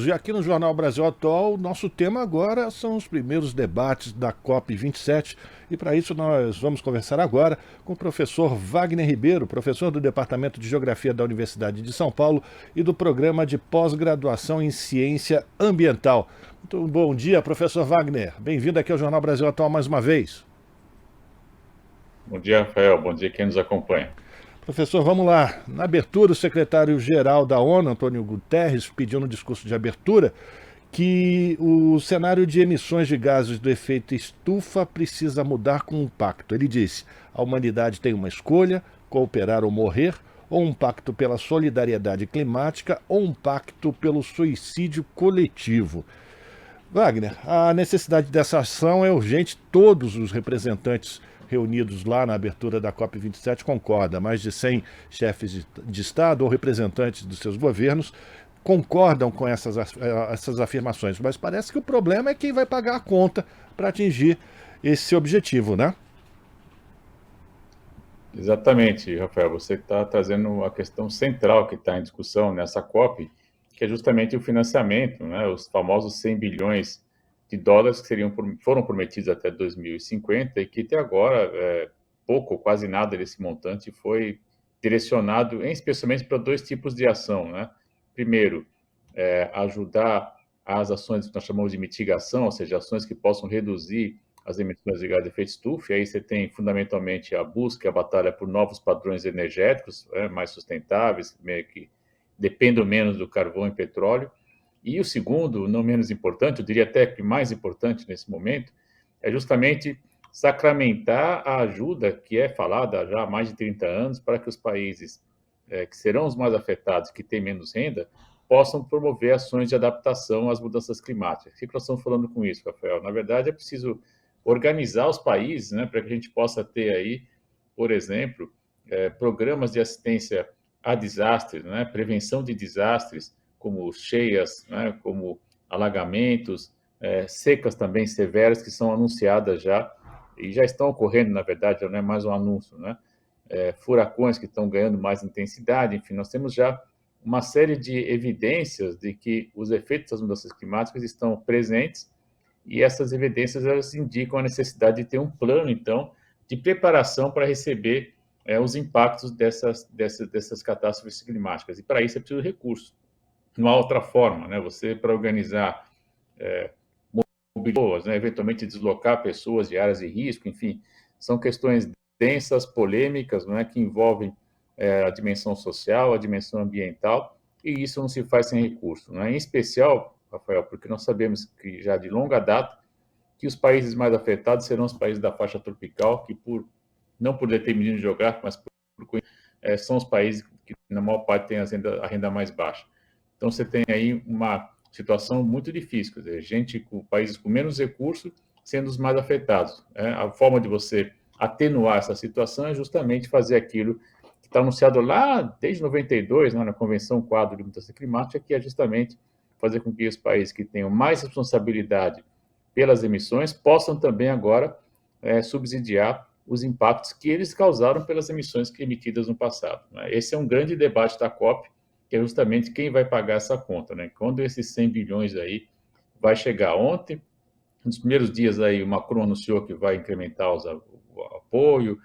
E aqui no Jornal Brasil Atual, nosso tema agora são os primeiros debates da COP27. E para isso nós vamos conversar agora com o professor Wagner Ribeiro, professor do Departamento de Geografia da Universidade de São Paulo e do Programa de Pós-Graduação em Ciência Ambiental. Muito bom dia, professor Wagner. Bem-vindo aqui ao Jornal Brasil Atual mais uma vez. Bom dia, Rafael. Bom dia quem nos acompanha. Professor, vamos lá. Na abertura, o secretário-geral da ONU, Antônio Guterres, pediu no discurso de abertura que o cenário de emissões de gases do efeito estufa precisa mudar com um pacto. Ele disse: a humanidade tem uma escolha, cooperar ou morrer, ou um pacto pela solidariedade climática, ou um pacto pelo suicídio coletivo. Wagner, a necessidade dessa ação é urgente. Todos os representantes reunidos lá na abertura da COP27 concordam. Mais de 100 chefes de Estado ou representantes dos seus governos concordam com essas afirmações. Mas parece que o problema é quem vai pagar a conta para atingir esse objetivo, né? Exatamente, Rafael. Você está trazendo a questão central que está em discussão nessa COP, que é justamente o financiamento, né? Os famosos 100 bilhões de dólares que foram prometidos até 2050 e que até agora pouco, quase nada desse montante foi direcionado especialmente para dois tipos de ação, né? Primeiro, ajudar as ações que nós chamamos de mitigação, ou seja, ações que possam reduzir as emissões de gás de efeito estufa, e aí você tem fundamentalmente a busca, a batalha por novos padrões energéticos mais sustentáveis, meio que dependam menos do carvão e petróleo. E o segundo, não menos importante, eu diria até que mais importante nesse momento, é justamente sacramentar a ajuda que é falada já há mais de 30 anos para que os países que serão os mais afetados, que têm menos renda, possam promover ações de adaptação às mudanças climáticas. O que nós estamos falando com isso, Rafael? Na verdade, é preciso organizar os países, né, para que a gente possa ter aí, por exemplo, programas de assistência a desastres, né, prevenção de desastres, como cheias, né, como alagamentos, secas também severas que são anunciadas já e já estão ocorrendo, na verdade, não é mais um anúncio, né? Furacões que estão ganhando mais intensidade, enfim, nós temos já uma série de evidências de que os efeitos das mudanças climáticas estão presentes e essas evidências elas indicam a necessidade de ter um plano, então, de preparação para receber os impactos dessas catástrofes climáticas. E para isso é preciso recursos. Não há outra forma, né? Você, para organizar pessoas, né? Eventualmente deslocar pessoas de áreas de risco, enfim, são questões densas, polêmicas, né? Que envolvem a dimensão social, a dimensão ambiental, e isso não se faz sem recurso, né? Em especial, Rafael, porque nós sabemos que já de longa data que os países mais afetados serão os países da faixa tropical, que não por determinismo geográfico, mas são os países que na maior parte têm a renda mais baixa. Então você tem aí uma situação muito difícil, quer dizer, países com menos recursos sendo os mais afetados. A forma de você atenuar essa situação é justamente fazer aquilo que está anunciado lá desde 92, né, na Convenção Quadro de Mudança Climática, que é justamente fazer com que os países que tenham mais responsabilidade pelas emissões possam também agora subsidiar os impactos que eles causaram pelas emissões emitidas no passado. Né? Esse é um grande debate da COP, que é justamente quem vai pagar essa conta. Né? Quando esses 100 bilhões aí vai chegar ontem, nos primeiros dias aí o Macron anunciou que vai incrementar o apoio,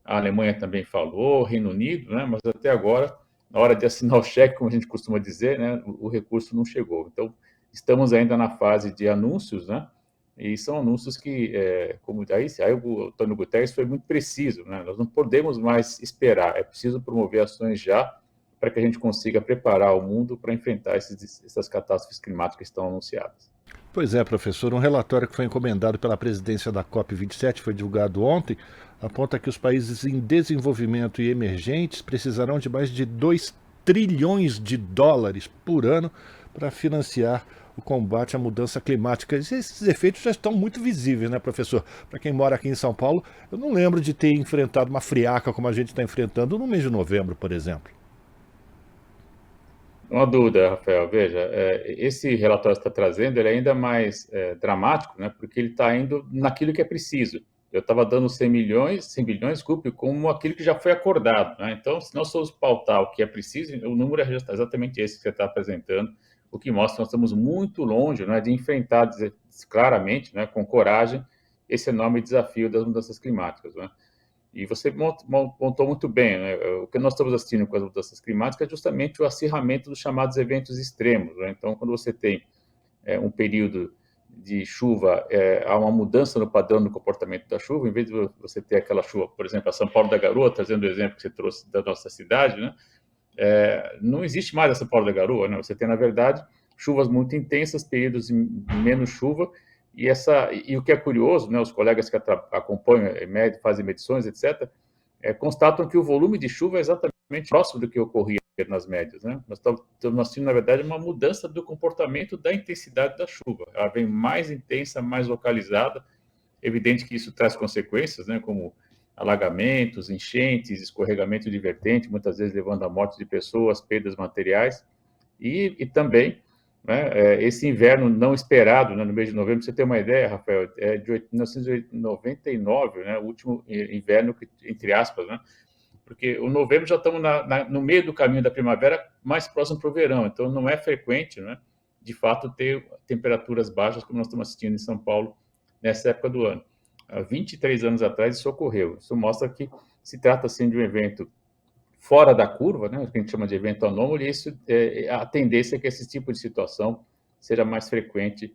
a Alemanha também falou, Reino Unido, né? Mas até agora, na hora de assinar o cheque, como a gente costuma dizer, né, o recurso não chegou. Então, estamos ainda na fase de anúncios, né? E são anúncios que, como aí o Antônio Guterres foi muito preciso, né? Nós não podemos mais esperar, é preciso promover ações já para que a gente consiga preparar o mundo para enfrentar essas catástrofes climáticas que estão anunciadas. Pois é, professor. Um relatório que foi encomendado pela presidência da COP27, foi divulgado ontem, aponta que os países em desenvolvimento e emergentes precisarão de mais de 2 trilhões de dólares por ano para financiar o combate à mudança climática. E esses efeitos já estão muito visíveis, né, professor? Para quem mora aqui em São Paulo, eu não lembro de ter enfrentado uma friaca como a gente está enfrentando no mês de novembro, por exemplo. Uma dúvida, Rafael, veja, esse relatório que você está trazendo, ele é ainda mais dramático, né, porque ele está indo naquilo que é preciso. Eu estava dando 100 milhões, 100 bilhões, desculpe, como aquilo que já foi acordado, né? Então, se nós formos pautar o que é preciso, o número é exatamente esse que você está apresentando, o que mostra que nós estamos muito longe, né, de enfrentar claramente, né, com coragem, esse enorme desafio das mudanças climáticas, né? E você montou muito bem, né? O que nós estamos assistindo com as mudanças climáticas é justamente o acirramento dos chamados eventos extremos, né? Então, quando você tem um período de chuva, há uma mudança no padrão do comportamento da chuva, em vez de você ter aquela chuva, por exemplo, a São Paulo da Garoa, trazendo o exemplo que você trouxe da nossa cidade, né? Não existe mais a São Paulo da Garoa, né? Você tem, na verdade, chuvas muito intensas, períodos de menos chuva, e o que é curioso, né, os colegas que acompanham, fazem medições, etc., constatam que o volume de chuva é exatamente próximo do que ocorria nas médias, né? Nós estamos assistindo, na verdade, uma mudança do comportamento da intensidade da chuva. Ela vem mais intensa, mais localizada. Evidente que isso traz consequências, né, como alagamentos, enchentes, escorregamento de vertente, muitas vezes levando à morte de pessoas, perdas materiais, e também, né, esse inverno não esperado, né, no mês de novembro. Pra você ter uma ideia, Rafael, é de 1999, né, o último inverno, entre aspas, né, porque o novembro já estamos no meio do caminho da primavera, mais próximo para o verão, então não é frequente, né, de fato, ter temperaturas baixas como nós estamos assistindo em São Paulo nessa época do ano. Há 23 anos atrás isso ocorreu. Isso mostra que se trata, assim, de um evento fora da curva, né, que a gente chama de evento anômalo, e isso, a tendência é que esse tipo de situação seja mais frequente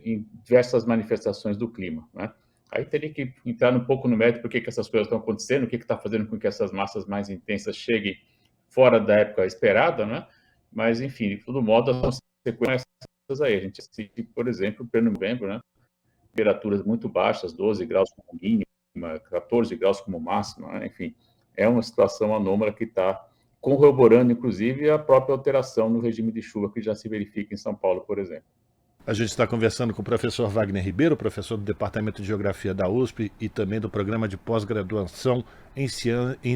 em diversas manifestações do clima, né? Aí teria que entrar um pouco no mérito por que essas coisas estão acontecendo, o que está fazendo com que essas massas mais intensas cheguem fora da época esperada, né? Mas, enfim, de todo modo, as consequências aí. A gente assiste, por exemplo, em novembro, né, temperaturas muito baixas, 12 graus como mínima, 14 graus como máxima, né? Enfim, é uma situação anômala que está corroborando, inclusive, a própria alteração no regime de chuva que já se verifica em São Paulo, por exemplo. A gente está conversando com o professor Wagner Ribeiro, professor do Departamento de Geografia da USP e também do Programa de Pós-Graduação em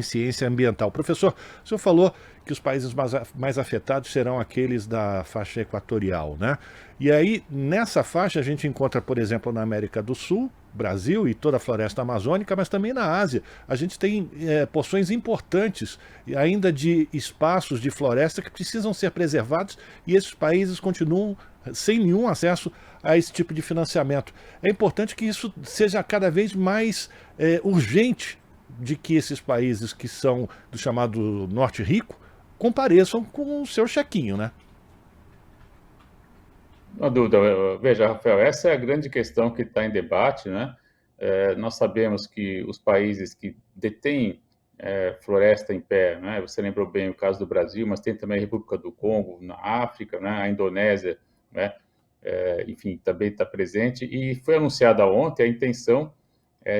Ciência Ambiental. Professor, o senhor falou que os países mais afetados serão aqueles da faixa equatorial, né? E aí, nessa faixa, a gente encontra, por exemplo, na América do Sul, Brasil e toda a floresta amazônica, mas também na Ásia. A gente tem porções importantes ainda de espaços de floresta que precisam ser preservados e esses países continuam sem nenhum acesso a esse tipo de financiamento. É importante que isso seja cada vez mais urgente de que esses países que são do chamado Norte Rico compareçam com o seu chequinho, né? Não há dúvida. Veja, Rafael, essa é a grande questão que está em debate, né? Nós sabemos que os países que detêm floresta em pé, né? Você lembrou bem o caso do Brasil, mas tem também a República do Congo, na África, né? A Indonésia, né? Enfim, também está presente. E foi anunciada ontem a intenção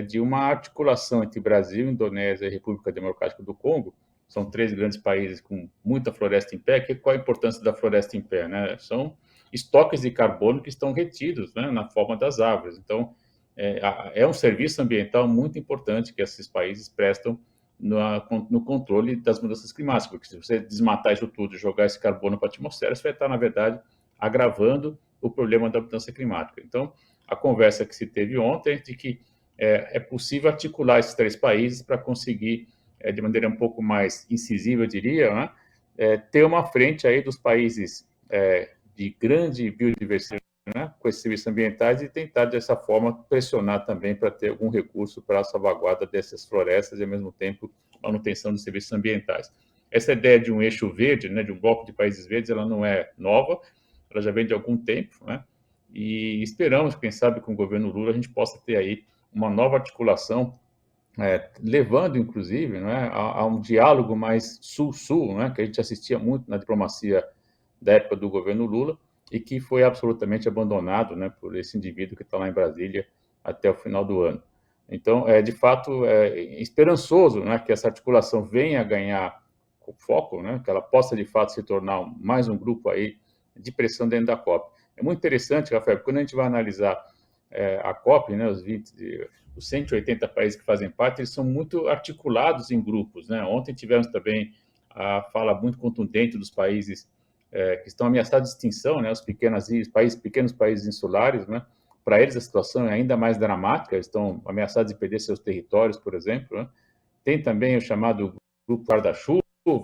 de uma articulação entre Brasil, Indonésia e República Democrática do Congo. São 3 grandes países com muita floresta em pé. Qual a importância da floresta em pé, né? São estoques de carbono que estão retidos, né, na forma das árvores. Então, é um serviço ambiental muito importante que esses países prestam no controle das mudanças climáticas, porque se você desmatar isso tudo e jogar esse carbono para a atmosfera, você vai estar, na verdade, agravando o problema da mudança climática. Então, a conversa que se teve ontem é de que é possível articular esses 3 países para conseguir, de maneira um pouco mais incisiva, eu diria, né, ter uma frente aí dos países de grande biodiversidade, né, com esses serviços ambientais, e tentar, dessa forma, pressionar também para ter algum recurso para a salvaguarda dessas florestas e, ao mesmo tempo, manutenção dos serviços ambientais. Essa ideia de um eixo verde, né, de um bloco de países verdes, ela não é nova, ela já vem de algum tempo, né, e esperamos, quem sabe, com o governo Lula, a gente possa ter aí uma nova articulação, levando, inclusive, né, a um diálogo mais sul-sul, né, que a gente assistia muito na diplomacia da época do governo Lula, e que foi absolutamente abandonado, né, por esse indivíduo que está lá em Brasília até o final do ano. Então, de fato, esperançoso, né, que essa articulação venha a ganhar foco, né, que ela possa, de fato, se tornar mais um grupo aí de pressão dentro da COP. É muito interessante, Rafael, porque quando a gente vai analisar a COP, né, os 180 países que fazem parte, eles são muito articulados em grupos, né? Ontem tivemos também a fala muito contundente dos países que estão ameaçados de extinção, né, os pequenos países insulares, né, para eles a situação é ainda mais dramática, eles estão ameaçados de perder seus territórios, por exemplo, né. Tem também o chamado Grupo Guarda-Chuva,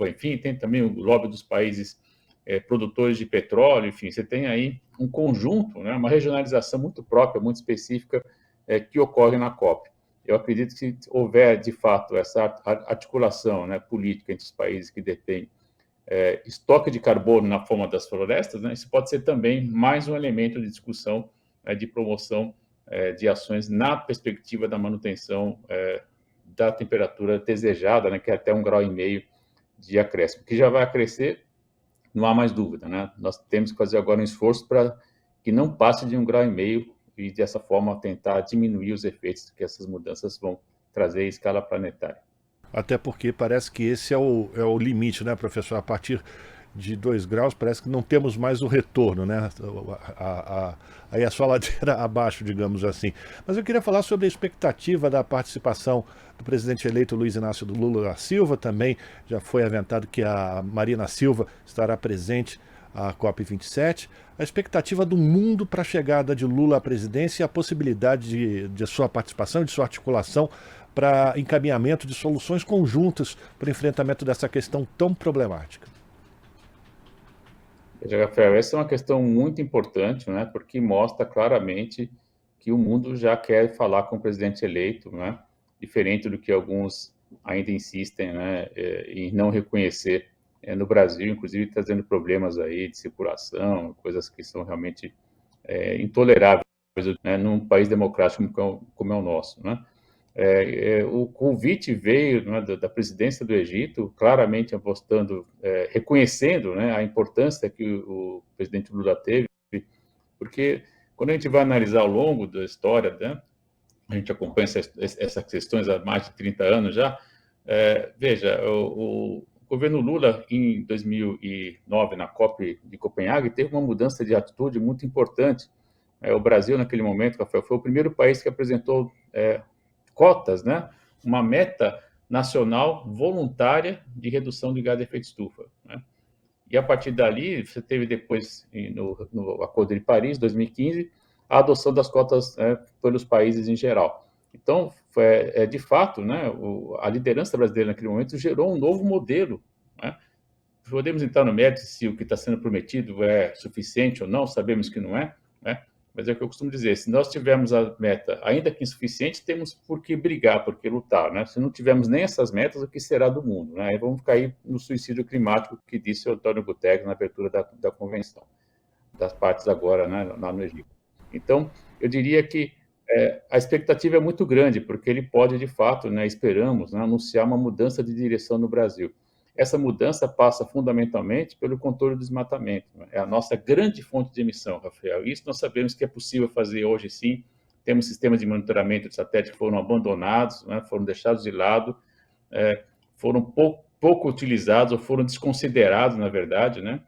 enfim, tem também o lobby dos países produtores de petróleo, enfim, você tem aí um conjunto, né, uma regionalização muito própria, muito específica, que ocorre na COP. Eu acredito que se houver, de fato, essa articulação, né, política entre os países que detêm estoque de carbono na forma das florestas, né, isso pode ser também mais um elemento de discussão, de promoção de ações na perspectiva da manutenção da temperatura desejada, né, que é até 1,5 grau de acréscimo, que já vai crescer, não há mais dúvida, né? Nós temos que fazer agora um esforço para que não passe de 1,5 grau e, dessa forma, tentar diminuir os efeitos que essas mudanças vão trazer em escala planetária. Até porque parece que esse é o limite, né, professor? A partir de 2 graus parece que não temos mais o retorno, né? Aí é só ladeira abaixo, digamos assim. Mas eu queria falar sobre a expectativa da participação do presidente eleito Luiz Inácio Lula da Silva. Também já foi aventado que a Marina Silva estará presente à COP27. A expectativa do mundo para a chegada de Lula à presidência e a possibilidade de sua participação, de sua articulação para encaminhamento de soluções conjuntas para o enfrentamento dessa questão tão problemática. Veja, Rafael, essa é uma questão muito importante, né, porque mostra claramente que o mundo já quer falar com o presidente eleito, né, diferente do que alguns ainda insistem, né, em não reconhecer no Brasil, inclusive trazendo problemas aí de circulação, coisas que são realmente intoleráveis, né, num país democrático como é o nosso, né. O convite veio, né, da presidência do Egito, claramente apostando, reconhecendo, né, a importância que o presidente Lula teve, porque quando a gente vai analisar ao longo da história, né, a gente acompanha essas questões há mais de 30 anos já, veja, o governo Lula, em 2009, na COP de Copenhague, teve uma mudança de atitude muito importante. O Brasil, naquele momento, Rafael, foi o primeiro país que apresentou cotas, né? Uma meta nacional voluntária de redução de gás de efeito estufa, né? E a partir dali, você teve depois, no Acordo de Paris, 2015, a adoção das cotas pelos países em geral. Então, de fato, né, a liderança brasileira naquele momento gerou um novo modelo, né? Podemos entrar no mérito se o que está sendo prometido é suficiente ou não, sabemos que não é, né? Mas é o que eu costumo dizer, se nós tivermos a meta, ainda que insuficiente, temos por que brigar, por que lutar, né? Se não tivermos nem essas metas, o que será do mundo, né? Aí vamos cair no suicídio climático que disse o Antônio Guterres na abertura da convenção, das partes agora, né, lá no Egito. Então, eu diria que a expectativa é muito grande, porque ele pode, de fato, né, esperamos, né, anunciar uma mudança de direção no Brasil. Essa mudança passa fundamentalmente pelo controle do desmatamento. Né? É a nossa grande fonte de emissão, Rafael. Isso nós sabemos que é possível fazer hoje sim. Temos sistemas de monitoramento de satélite que foram abandonados, né, foram deixados de lado, foram pouco utilizados ou foram desconsiderados, na verdade, né?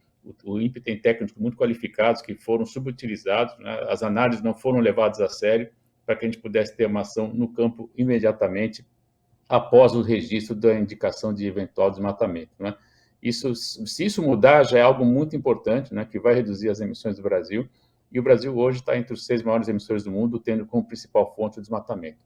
O INPE tem técnicos muito qualificados que foram subutilizados, né? As análises não foram levadas a sério para que a gente pudesse ter uma ação no campo imediatamente após o registro da indicação de eventual desmatamento, né? Se isso mudar, já é algo muito importante, né, que vai reduzir as emissões do Brasil, e o Brasil hoje está entre os 6 maiores emissores do mundo, tendo como principal fonte o desmatamento.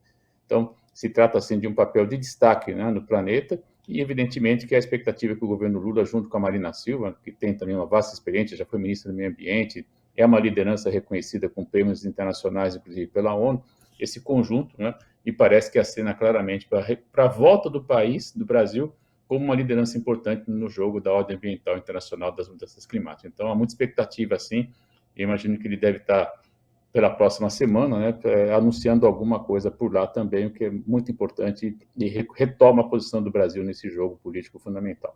Então, se trata, assim, de um papel de destaque, né, no planeta, e, evidentemente, que a expectativa é que o governo Lula, junto com a Marina Silva, que tem também uma vasta experiência, já foi ministra do Meio Ambiente, é uma liderança reconhecida com prêmios internacionais, inclusive pela ONU, esse conjunto, né, e parece que acena claramente para a volta do país, do Brasil, como uma liderança importante no jogo da ordem ambiental internacional das mudanças climáticas. Então, há muita expectativa, sim, e imagino que ele deve estar, pela próxima semana, né, anunciando alguma coisa por lá também, o que é muito importante e retoma a posição do Brasil nesse jogo político fundamental.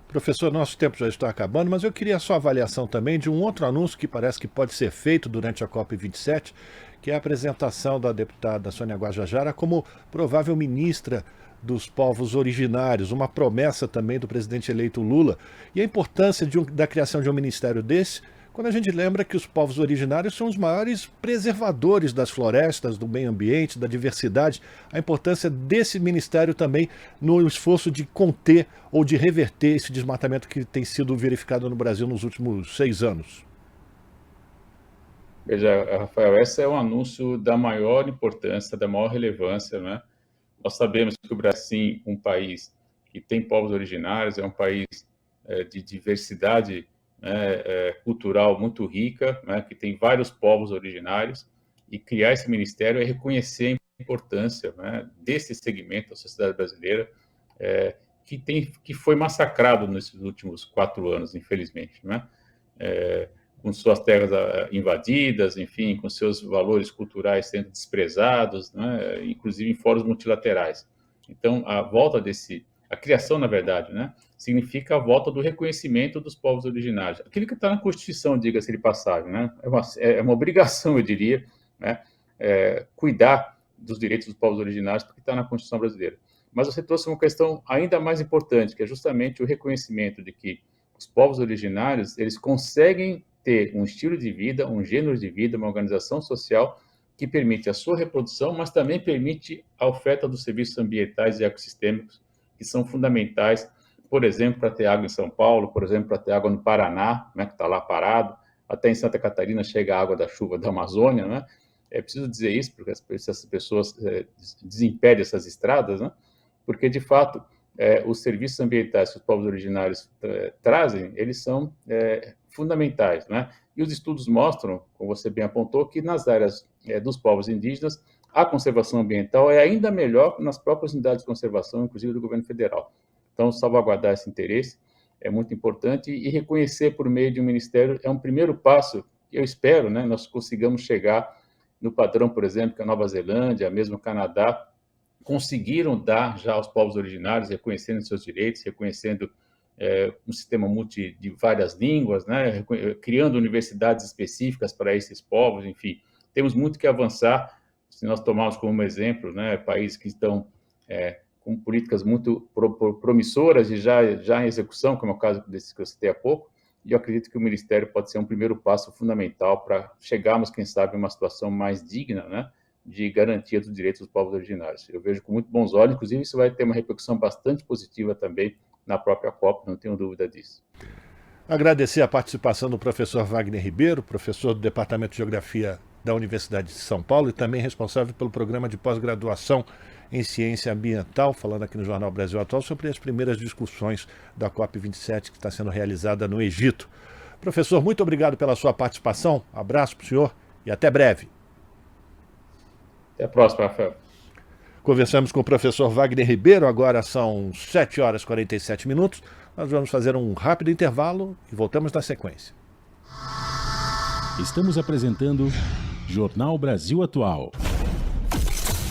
Professor, nosso tempo já está acabando, mas eu queria a sua avaliação também de um outro anúncio que parece que pode ser feito durante a COP27, que é a apresentação da deputada Sônia Guajajara como provável ministra dos povos originários, uma promessa também do presidente eleito Lula, e a importância da criação de um ministério desse, quando a gente lembra que os povos originários são os maiores preservadores das florestas, do meio ambiente, da diversidade, a importância desse ministério também no esforço de conter ou de reverter esse desmatamento que tem sido verificado no Brasil nos últimos 6 anos. Veja, Rafael, esse é um anúncio da maior importância, da maior relevância, né? Nós sabemos que o Brasil é um país que tem povos originários, é um país de diversidade cultural muito rica, né, que tem vários povos originários, e criar esse ministério é reconhecer a importância, né, desse segmento da sociedade brasileira, que foi massacrado nesses últimos 4 anos, infelizmente, né? Com suas terras invadidas, enfim, com seus valores culturais sendo desprezados, né? Inclusive em fóruns multilaterais. Então, a criação, na verdade, né, significa a volta do reconhecimento dos povos originários. Aquilo que está na Constituição, diga-se de passagem, né? É uma obrigação, eu diria, né? Cuidar dos direitos dos povos originários, porque está na Constituição brasileira. Mas você trouxe uma questão ainda mais importante, que é justamente o reconhecimento de que os povos originários, eles conseguem ter um estilo de vida, um gênero de vida, uma organização social que permite a sua reprodução, mas também permite a oferta dos serviços ambientais e ecossistêmicos, que são fundamentais, por exemplo, para ter água em São Paulo, por exemplo, para ter água no Paraná, né, que está lá parado, até em Santa Catarina chega a água da chuva da Amazônia, né? É preciso dizer isso, porque essas pessoas desimpedem essas estradas, né? Porque, de fato, os serviços ambientais que os povos originários trazem, eles são fundamentais, né? E os estudos mostram, como você bem apontou, que nas áreas dos povos indígenas, a conservação ambiental é ainda melhor que nas próprias unidades de conservação, inclusive do governo federal. Então, salvaguardar esse interesse é muito importante e reconhecer por meio de um ministério é um primeiro passo que eu espero, né, nós consigamos chegar no padrão, por exemplo, que a Nova Zelândia, mesmo o Canadá, conseguiram dar já aos povos originários, reconhecendo seus direitos, reconhecendo um sistema de várias línguas, né, criando universidades específicas para esses povos, enfim. Temos muito que avançar, se nós tomarmos como exemplo, né, países que estão com políticas muito promissoras e já em execução, como é o caso desse que eu citei há pouco, e eu acredito que o Ministério pode ser um primeiro passo fundamental para chegarmos, quem sabe, a uma situação mais digna, né, de garantia dos direitos dos povos originários. Eu vejo com muito bons olhos, inclusive isso vai ter uma repercussão bastante positiva também na própria COP, não tenho dúvida disso. Agradecer a participação do professor Wagner Ribeiro, professor do Departamento de Geografia da Universidade de São Paulo e também responsável pelo programa de pós-graduação em Ciência Ambiental, falando aqui no Jornal Brasil Atual sobre as primeiras discussões da COP27 que está sendo realizada no Egito. Professor, muito obrigado pela sua participação, abraço para o senhor e até breve. Até a próxima, Rafael. Conversamos com o professor Wagner Ribeiro, agora são 7h47. Nós vamos fazer um rápido intervalo e voltamos na sequência. Estamos apresentando Jornal Brasil Atual.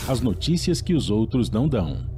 As notícias que os outros não dão.